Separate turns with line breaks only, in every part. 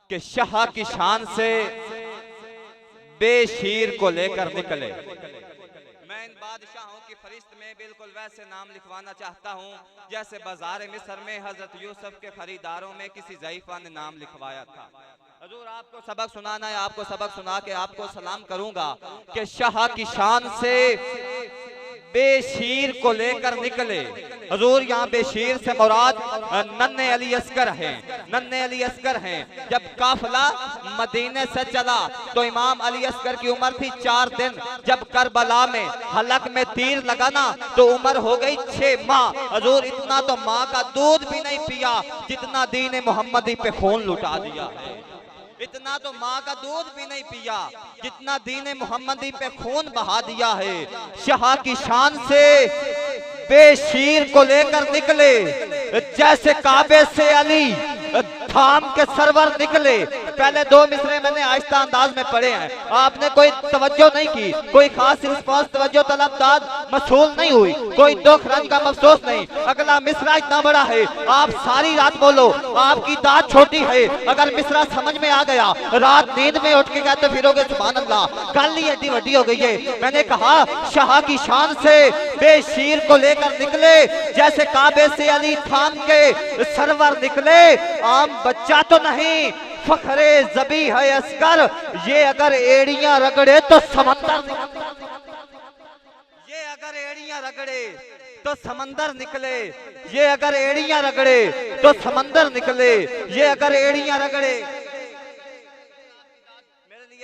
कि शाह की शान से बेशीर को लेकर निकले। मैं इन बादशाहों की फरिश्त में बिल्कुल वैसे नाम लिखवाना चाहता हूँ जैसे बाजार मिस्र में हजरत यूसुफ के खरीदारों में किसी ज़ईफ़ा ने नाम लिखवाया था। हजूर आपको सबक सुनाना है, आपको सबक सुना के आपको सलाम करूंगा कि शाह की शान से बेशीर को लेकर निकले। हजूर यहाँ बेशीर से मुराद नन्हे अली अस्कर हैं, नन्हे अली अस्कर हैं। जब काफिला मदीने से चला तो इमाम अली अस्कर की उम्र थी 4 दिन। जब करबला में हलक में तीर लगा ना तो उम्र हो गई 6 माह। हजूर इतना तो माँ का दूध भी नहीं पिया जितना दीन मोहम्मदी पे खून लुटा दिया है। इतना तो माँ का दूध भी नहीं पिया जितना दीन मोहम्मदी पे खून बहा दिया है। शाह की शान से बेशीर को लेकर निकले जैसे काबे से अली थाम के सरवर निकले। पहले 2 मिसरे मैंने आहिस्ता अंदाज में पढ़े हैं, आपने कोई तवज्जो नहीं की, कोई खास रिस्पॉन्स तवज्जो तलबदार मसूल नहीं हुई, कोई दुख रंग का अफसोस नहीं। अगला मिसरा इतना बड़ा है आप सारी रात बोलो, आपकी दाद छोटी है। अगर मिसरा समझ में आ गया रात नींद में उठ के कहते फिरोगे सुभान अल्लाह, कल ही एडी वड्डी हो गई है। मैंने कहा शाह की शान से बेशीर को लेकर निकले जैसे काबे से अली थाम के सरवर निकले। आम बच्चा तो नहीं फखरे ज़बी है अस्कर, ये अगर एड़ियां रगड़े तो समंदर, ये अगर एड़ियां रगड़े तो समंदर निकले, ये अगर एड़ियां रगड़े तो समंदर निकले, ये अगर एड़ियां रगड़े।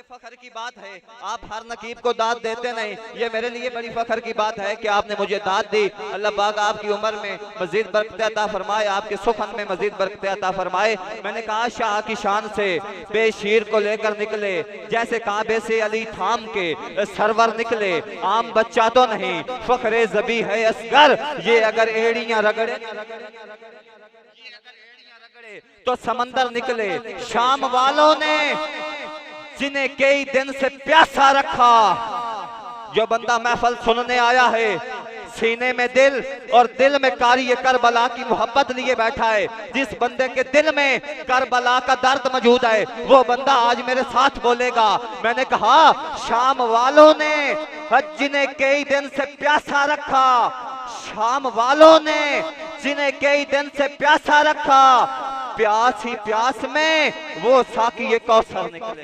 फखर की बात है आप हर नकीब को दाद देते नहीं, ये मेरे लिए बड़ी फखर की बात है कि आपने मुझे दाद दी। अल्लाह पाक आपकी उम्र में मजीद बरकत अता फरमाए, आपके सुखन में मजीद बरकत अता फरमाए। मैंने कहा शाह की शान से बेशीर को लेकर निकले जैसे काबे से अली थाम के सरवर निकले। आम बच्चा तो नहीं फखरे ज़बी है असगर, ये अगर एड़ियां रगड़े तो समंदर निकले। शाम वालों ने जिन्हें कई दिन से प्यासा रखा, जो बंदा महफल सुनने आया है सीने में दिल और दिल में कारी करबला की मोहब्बत लिए बैठा है, जिस बंदे के दिल में करबला का दर्द मौजूद है वो बंदा आज मेरे साथ बोलेगा। मैंने कहा शाम वालों ने जिन्हें कई दिन से प्यासा रखा, शाम वालों ने जिन्हें कई दिन से प्यासा रखा, प्यास ही प्यास में वो साकी कौसर निकले,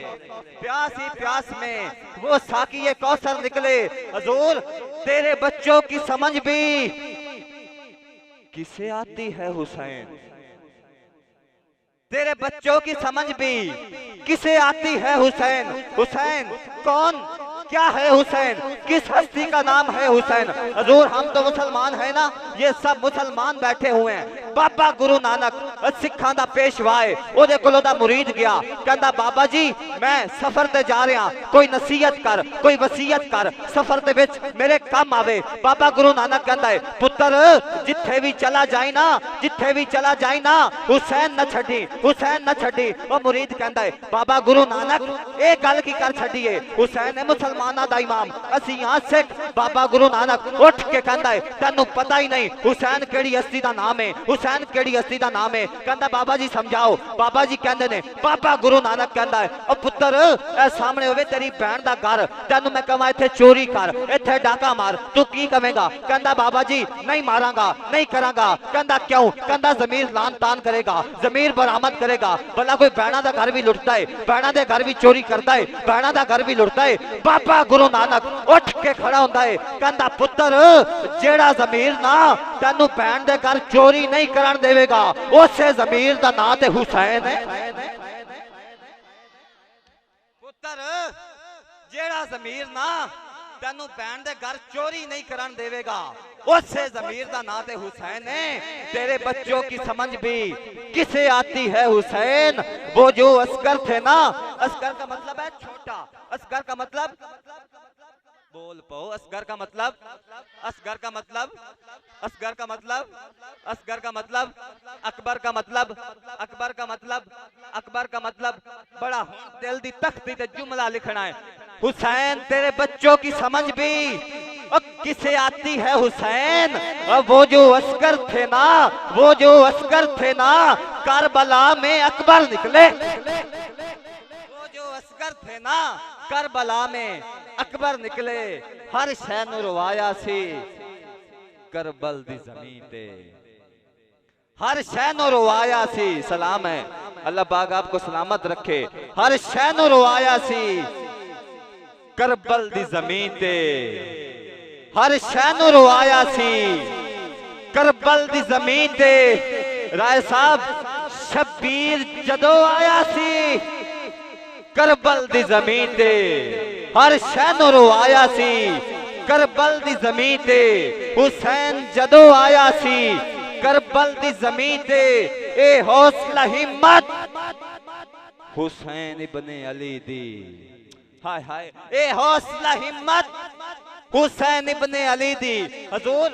प्यास ही प्यास में वो साकी कौसर निकले। हजूर तेरे बच्चों की समझ भी किसे आती है हुसैन, तेरे बच्चों की समझ भी किसे आती है हुसैन। हुसैन कौन क्या है हुसैन, किस हस्ती का नाम है हुसैन। हजूर हम तो मुसलमान है ना, ये सब मुसलमान बैठे हुए हैं। बाबा गुरु नानक सिखा दा पेशवाए ओदे कोलों दा मुरीद गया, कहंदा बाबा जी मैं सफर ते जा रहा, कोई नसीहत कर, कोई वसीयत कर, सफर दे विच मेरे काम आवे। बाबा गुरु नानक कहंदा है पुत्र जिथे भी चला जाए ना, जिथे भी चला जाए ना हुसैन न छड्डी, हुसैन न छड्डी। वो मुरीद कहंदा है बाबा गुरु नानक एक गल की कर छड्डीए, हुसैन है मुसलमाना दा इमाम, असी यहाँ सिख। बाबा गुरु नानक उठ के कहंदा है तेनू पता ही नहीं हुसैन केड़ी हस्ती दा नाम है, हुसैन केड़ी हस्ती दा नाम है। कहंदा बाबा जी समझाओ। बाबा जी कहंदे ने बाबा गुरु नानक कहंदा है ओ पुत्र ए सामने होवे तेरी बहन दा घर, तेनू मैं कहां इत्थे चोरी कर, इत्थे डाका मार, तू की कहेगा। कहंदा बाबा जी नहीं मारांगा, नहीं करांगा। कहंदा क्यों? कहंदा जमीर लान तान करेगा, जमीर बरामद करेगा। भला कोई बहना दा घर भी लुटता है, बहना दे घर भी चोरी करता है, बहना दा घर भी लुटता है। बाबा गुरु नानक उठ के खड़ा होंदा है, कहंदा पुत्र जेड़ा जमीर ना तेनू बहन दे घर चोरी नहीं करन देवेगा उसे जमीर दा नाम ते हुसैन है। पुत्र जेड़ा जमीर ना तेनू बहन दे घर चोरी नहीं करन देवेगा उसे जमीर दा नाम ते हुसैन है। तेरे बच्चों की समझ भी किसे आती है हुसैन, वो जो असगर थे ना, असगर का मतलब है छोटा, असगर का मतलब बोल पाओ, असगर का मतलब, असगर का मतलब, असगर का मतलब, असगर का मतलब, अकबर का मतलब, अकबर का मतलब, अकबर का मतलब बड़ा दिल दी तख्ती ते जुमला लिखना है। हुसैन तेरे बच्चों की समझ भी किसे आती है हुसैन, वो जो अस्कर थे ना, वो जो अस्कर थे ना करबला में अकबर निकले। अकबर थे ना करबला में, अकबर निकले हर शैन रवाया सी करबल दी जमीन ते, हर शैन रवाया सी। सलाम है, अल्लाह पाक आपको सलामत रखे। हर शैन रवाया सी करबल दी जमीन ते, हर शैन रवाया सी करबल दी जमीन ते। राय साहब शब्बीर जदों आया सी करबल दी जमीन ते, हर शैन रवाया सी करबल दी जमीन ते। हुसैन जदों आया सी करबल दी जमीन ते, ए हौसला हिम्मत हुसैन इब्ने अली दी। हाय हाय, ए हौसला हिम्मत हुसैन इब्ने अली दी। हजूर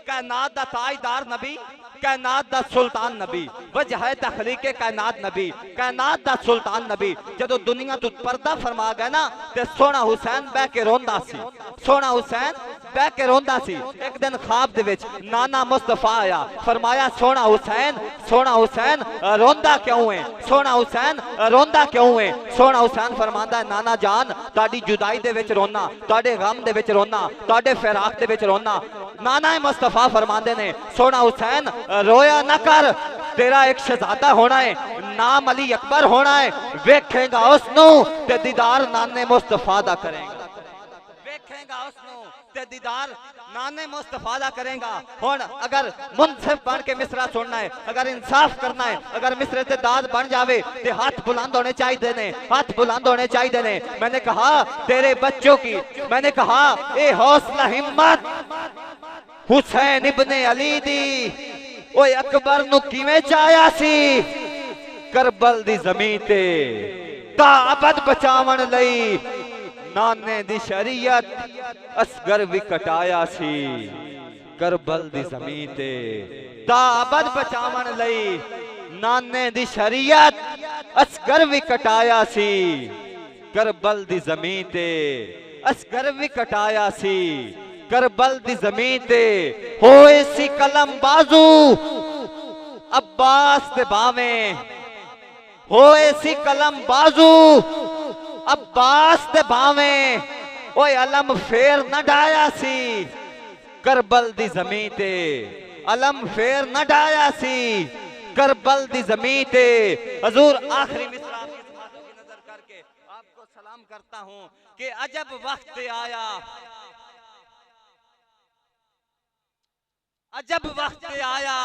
कायनात दा ताजदार नबी, कायनात दा सुल्तान नबी, वजह तखलीके कायनात नबी, कायनात दा सुल्तान नबी जदों दुनिया तो पर्दा फरमा गया ना ते सोना हुसैन बह के रोंदा सी, सोना हुसैन बह के रोंदा सी। एक दिन ख्वाब दे विच नाना मुस्तफा आया, फरमाया सोना हुसैन, सोना हुसैन रोंदा क्यों है, सोना हुसैन रोंदा क्यों है। सोना हुसैन फरमांदा है नाना जान ताड़ी जुदाई दे विच रोना, ताड़े गम दे विच रोना, ताड़े फिराक दे विच रोना। नाना मुस्तफा फरमांदे ने सोना हुसैन रोया ना कर, तेरा एक शहजादा होना है, नाम अली अकबर होना है, वेखेगा उसनू ते दीदार नाने मुस्तफा दा करेगा, वेखेगा उसनू ते दीदार नाने मुस्तफा दा करेगा। हुण अगर मुनसिफ बन के मिसरा सुनना है, अगर इंसाफ करना है, अगर मिसरे ते दाद बन जावे ते हाथ बुलंद होने चाहिए ने, हाथ बुलंद होने चाहिए ने। मैंने कहा तेरे बच्चों की, मैंने कहा ए हौसला हिम्मत हुसैन इब्ने अली दी। ओए अकबर नु किवें चाया सी करबल दी जमीन ते, ताबत बचावन लई नाने दी शरीयत असगर भी कटाया सी करबल दी जमीन ते। ताबत बचावन लई नाने दी शरीयत असगर भी कटाया सी करबल दी जमीन ते, असगर भी कटाया सी करबल दी जमीन ते। होए सी कलम बाजू अब्बास ते बावें, होए सी कलम बाजू अब्बास ते बावें। ओए अलम फेर न डाया सी करबल दी जमीन ते, अलम फेर न डाया सी करबल दी जमीन ते। हजूर आखिरी मिसरा आपकी नजर करके आपको सलाम करता हूं कि अजब वक्त आया, अजब वक्त आया।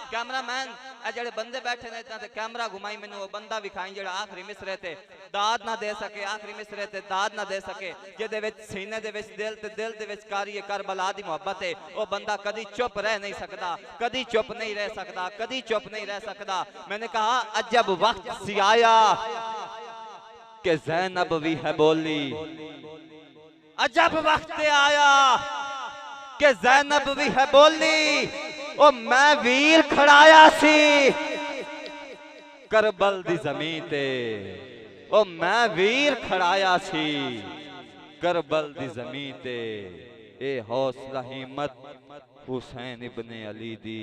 कैमरामैन जेडे बंदे बैठे ने इतना कैमरा घुमाई मैनू वो बंदा विखाई जेड़ा आखिरी मिसरे ते दाद ना दे सके, आखिरी मिसरे ते दाद ना दे सके, जिहदे विच सीने दे विच दिल ते दिल दे विच कारी करबला दी मोहब्बत है। वो बंदा कदी चुप रह नहीं सकता, कदी चुप नहीं रह सकता, कदी चुप नहीं रह सकता। मैंने कहा अजब वक्त सी आया कि ज़ैनब भी है बोली, अजब वक्त आया कि ज़ैनब भी है बोली। ओ मैं वीर खड़ाया सी करबल दी जमीन ते, ओ मैं वीर खड़ाया सी करबल दी जमीन ते। ए हौसला हिम्मत हुसैन इब्ने अली दी,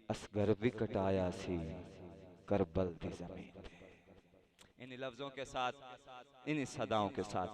असगर भी कटाया सी करबल दी जमीन ते। इन लफ्जों के साथ, इन सदाओं के साथ